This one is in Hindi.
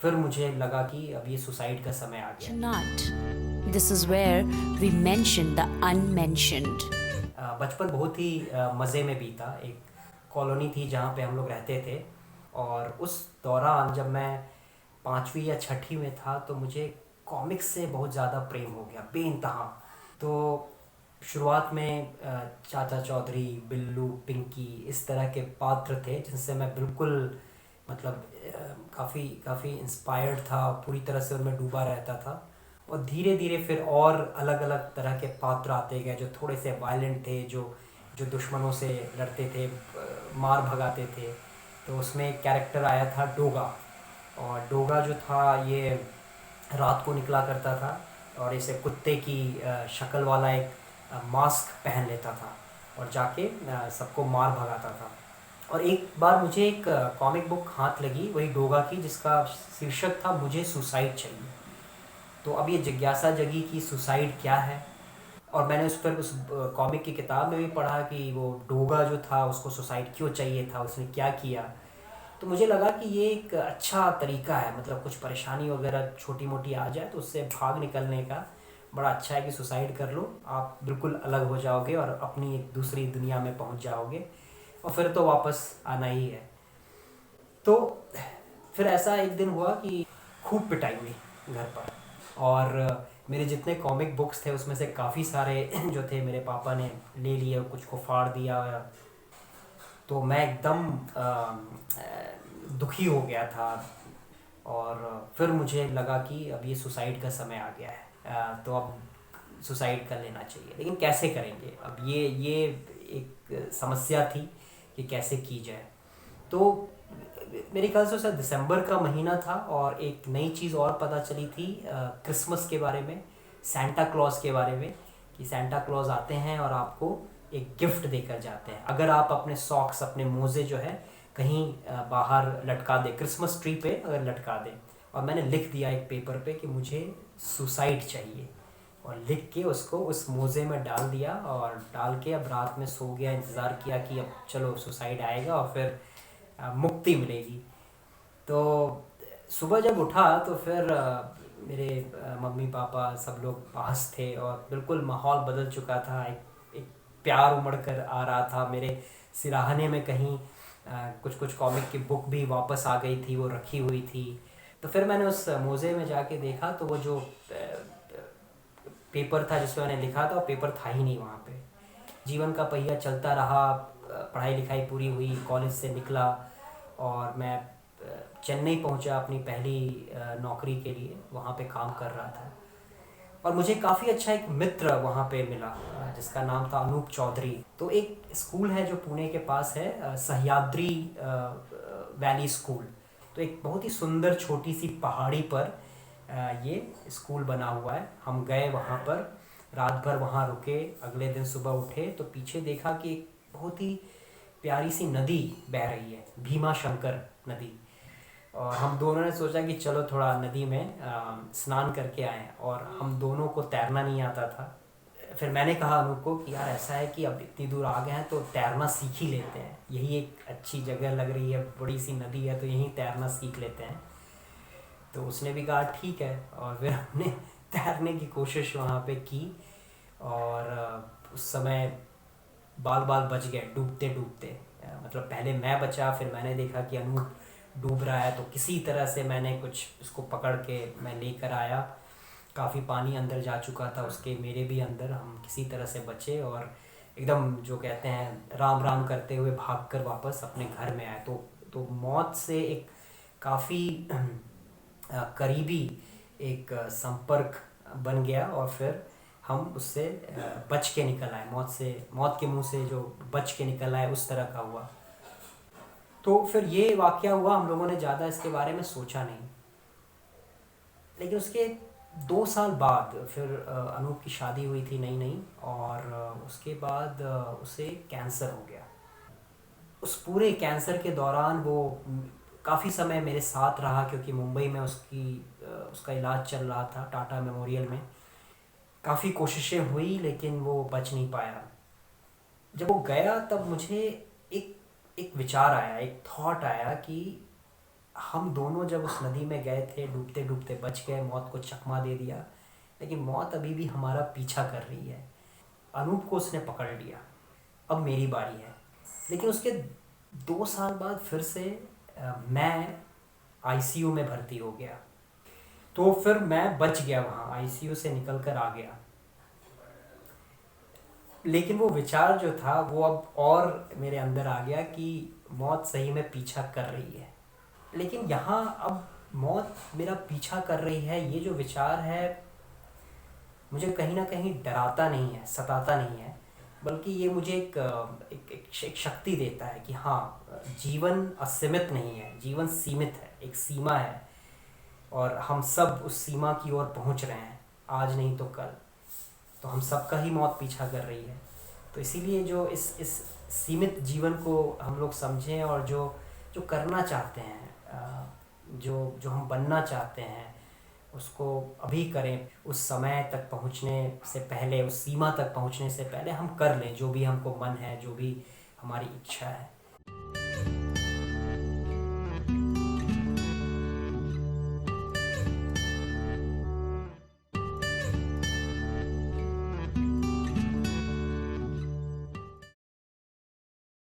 फिर मुझे लगा कि अब ये सुसाइड का समय आ गया है। Not. This is where we mention the unmentioned. बचपन बहुत ही मज़े में बीता। एक कॉलोनी थी जहाँ पे हम लोग रहते थे, और उस दौरान जब मैं 5वीं या 6वीं में था तो मुझे कॉमिक्स से बहुत ज़्यादा प्रेम हो गया, बेइंतहा। तो शुरुआत में चाचा चौधरी, बिल्लू, पिंकी, इस तरह के पात्र थे जिनसे मैं बिल्कुल मतलब काफ़ी काफ़ी इंस्पायर्ड था, पूरी तरह से उनमें डूबा रहता था। और धीरे धीरे फिर और अलग अलग तरह के पात्र आते गए जो थोड़े से वायलेंट थे, जो जो दुश्मनों से लड़ते थे, मार भगाते थे। तो उसमें एक कैरेक्टर आया था डोगा, और डोगा जो था ये रात को निकला करता था और इसे कुत्ते की शक्ल वाला एक मास्क पहन लेता था और जाके सबको मार भगाता था। और एक बार मुझे एक कॉमिक बुक हाथ लगी वही डोगा की, जिसका शीर्षक था मुझे सुसाइड चाहिए। तो अब ये जिज्ञासा जगी कि सुसाइड क्या है। और मैंने उस पर उस कॉमिक की किताब में भी पढ़ा कि वो डोगा जो था उसको सुसाइड क्यों चाहिए था, उसने क्या किया। तो मुझे लगा कि ये एक अच्छा तरीका है, मतलब कुछ परेशानी वगैरह छोटी मोटी आ जाए तो उससे भाग निकलने का। बड़ा अच्छा है कि सुसाइड कर लो, आप बिल्कुल अलग हो जाओगे और अपनी एक दूसरी दुनिया में पहुंच जाओगे, और फिर तो वापस आना ही है। तो फिर ऐसा एक दिन हुआ कि खूब पिटाई हुई घर पर, और मेरे जितने कॉमिक बुक्स थे उसमें से काफ़ी सारे जो थे मेरे पापा ने ले लिए, कुछ को फाड़ दिया। तो मैं एकदम दुखी हो गया था, और फिर मुझे लगा कि अब ये सुसाइड का समय आ गया है। तो अब सुसाइड कर लेना चाहिए, लेकिन कैसे करेंगे। अब ये एक समस्या थी कि कैसे की जाए। तो मेरे ख्याल से शायद दिसंबर का महीना था, और एक नई चीज़ और पता चली थी क्रिसमस के बारे में, सेंटा क्लॉज के बारे में, कि सेंटा क्लॉज आते हैं और आपको एक गिफ्ट देकर जाते हैं अगर आप अपने सॉक्स, अपने मोज़े जो है कहीं बाहर लटका दे, क्रिसमस ट्री पे अगर लटका दे। और मैंने लिख दिया एक पेपर पे कि मुझे सुसाइड चाहिए, और लिख के उसको उस मोज़े में डाल दिया, और डाल के अब रात में सो गया, इंतज़ार किया कि अब चलो सुसाइड आएगा और फिर मुक्ति मिलेगी। तो सुबह जब उठा तो फिर मेरे मम्मी पापा सब लोग पास थे, और बिल्कुल माहौल बदल चुका था। एक प्यार उमड़ कर आ रहा था मेरे सिराहने में कहीं। कुछ कुछ कॉमिक की बुक भी वापस आ गई थी, वो रखी हुई थी। तो फिर मैंने उस मोज़े में जाके देखा तो वो जो पेपर था जिसमें मैंने लिखा था, वो पेपर था ही नहीं वहाँ पे। जीवन का पहिया चलता रहा, पढ़ाई लिखाई पूरी हुई, कॉलेज से निकला, और मैं चेन्नई पहुंचा अपनी पहली नौकरी के लिए, वहाँ पे काम कर रहा था। और मुझे काफ़ी अच्छा एक मित्र वहाँ पे मिला जिसका नाम था अनूप चौधरी। तो एक स्कूल है जो पुणे के पास है, सह्याद्री वैली स्कूल। तो एक बहुत ही सुंदर छोटी सी पहाड़ी पर ये स्कूल बना हुआ है। हम गए वहाँ पर, रात भर वहाँ रुके, अगले दिन सुबह उठे तो पीछे देखा कि एक बहुत ही प्यारी सी नदी बह रही है, भीमा शंकर नदी। और हम दोनों ने सोचा कि चलो थोड़ा नदी में स्नान करके आएँ, और हम दोनों को तैरना नहीं आता था। फिर मैंने कहा अनूप को कि यार ऐसा है कि अब इतनी दूर आ गए हैं तो तैरना सीख ही लेते हैं, यही एक अच्छी जगह लग रही है, बड़ी सी नदी है तो यहीं तैरना सीख लेते हैं। तो उसने भी कहा ठीक है, और फिर हमने तैरने की कोशिश वहाँ पे की। और उस समय बाल बाल बच गए डूबते डूबते। मतलब पहले मैं बचा, फिर मैंने देखा कि अनूप डूब रहा है, तो किसी तरह से मैंने कुछ उसको पकड़ के मैं लेकर आया। काफ़ी पानी अंदर जा चुका था उसके, मेरे भी अंदर, हम किसी तरह से बचे, और एकदम जो कहते हैं राम राम करते हुए भागकर वापस अपने घर में आए। तो मौत से एक काफ़ी करीबी एक संपर्क बन गया, और फिर हम उससे बच के निकल आए, मौत से, मौत के मुंह से जो बच के निकल आए उस तरह का हुआ। तो फिर ये वाक़या हुआ, हम लोगों ने ज़्यादा इसके बारे में सोचा नहीं। लेकिन उसके 2 साल बाद फिर अनूप की शादी हुई थी नई नई, और उसके बाद उसे कैंसर हो गया। उस पूरे कैंसर के दौरान वो काफ़ी समय मेरे साथ रहा, क्योंकि मुंबई में उसका इलाज चल रहा था टाटा मेमोरियल में। काफ़ी कोशिशें हुई लेकिन वो बच नहीं पाया। जब वो गया तब मुझे एक एक विचार आया, एक थॉट आया कि हम दोनों जब उस नदी में गए थे, डूबते डूबते बच गए, मौत को चकमा दे दिया, लेकिन मौत अभी भी हमारा पीछा कर रही है। अनूप को उसने पकड़ लिया, अब मेरी बारी है। लेकिन उसके 2 साल बाद फिर से मैं आईसीयू में भर्ती हो गया। तो फिर मैं बच गया, वहाँ आईसीयू से निकल कर आ गया। लेकिन वो विचार जो था वो अब और मेरे अंदर आ गया कि मौत सही में पीछा कर रही है। लेकिन यहाँ अब मौत मेरा पीछा कर रही है, ये जो विचार है मुझे कहीं ना कहीं डराता नहीं है, सताता नहीं है, बल्कि ये मुझे एक शक्ति देता है कि हाँ, जीवन असीमित नहीं है, जीवन सीमित है, एक सीमा है और हम सब उस सीमा की ओर पहुंच रहे हैं, आज नहीं तो कल। तो हम सबका ही मौत पीछा कर रही है। तो इसीलिए जो इस सीमित जीवन को हम लोग समझें और जो जो करना चाहते हैं, जो जो हम बनना चाहते हैं, उसको अभी करें। उस समय तक पहुंचने से पहले, उस सीमा तक पहुंचने से पहले हम कर लें जो भी हमको मन है, जो भी हमारी इच्छा है।